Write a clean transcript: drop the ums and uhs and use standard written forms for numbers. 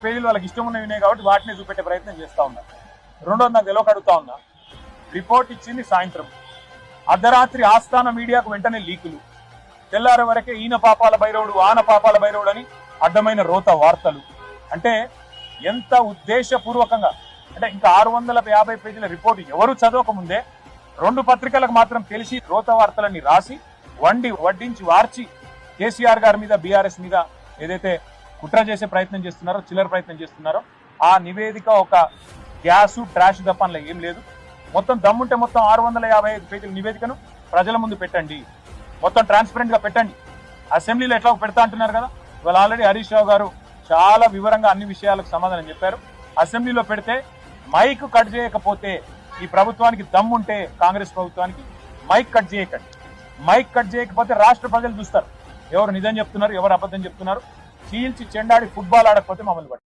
పేజీలు వాళ్ళకి ఇష్టం ఉన్నవి ఉన్నాయి కాబట్టి వాటిని చూపెట్టే ప్రయత్నం చేస్తూ ఉన్నారు. రెండోది నాకు తెలియక అడుగుతా ఉన్నా, రిపోర్ట్ ఇచ్చింది సాయంత్రం, అర్ధరాత్రి ఆస్థాన మీడియాకు వెంటనే లీకులు, తెల్లారి వరకే ఈయన పాపాల భైరవుడు ఆన పాపాల భైరవుడు అని అడ్డమైన రోత వార్తలు. అంటే ఎంత ఉద్దేశపూర్వకంగా అంటే ఇంకా 650 పేజీల రిపోర్ట్ ఎవరు చదవకముందే 2 పత్రికలకు మాత్రం తెలిసి రోత వార్తలన్నీ రాసి వడ్డించి వార్చి కేసీఆర్ గారి మీద బీఆర్ఎస్ మీద ఏదైతే కుట్ర చేసే ప్రయత్నం చేస్తున్నారో, చిల్లర ప్రయత్నం చేస్తున్నారో, ఆ నివేదిక ఒక గ్యాసు ట్రాష్ తప్ప ఏం లేదు. మొత్తం దమ్ముంటే మొత్తం 655 పేజీల నివేదికను ప్రజల ముందు పెట్టండి, మొత్తం ట్రాన్స్పరెంట్ గా పెట్టండి. అసెంబ్లీలో ఎట్లా పెడతా అంటున్నారు కదా, ఇవాళ ఆల్రెడీ హరీష్ రావు గారు చాలా వివరంగా అన్ని విషయాలకు సమాధానం చెప్పారు. అసెంబ్లీలో పెడితే మైక్ కట్ చేయకపోతే ఈ ప్రభుత్వానికి దమ్ముంటే కాంగ్రెస్ ప్రభుత్వానికి మైక్ కట్ చేయకండి. మైక్ కట్ చేయకపోతే రాష్ట్ర ప్రజలు చూస్తారు ఎవరు నిజం చెప్తున్నారు, ఎవరు అబద్ధం చెప్తున్నారు. చీల్చి చెండాడి ఫుట్బాల్ ఆడకపోతే మమ్మల్ని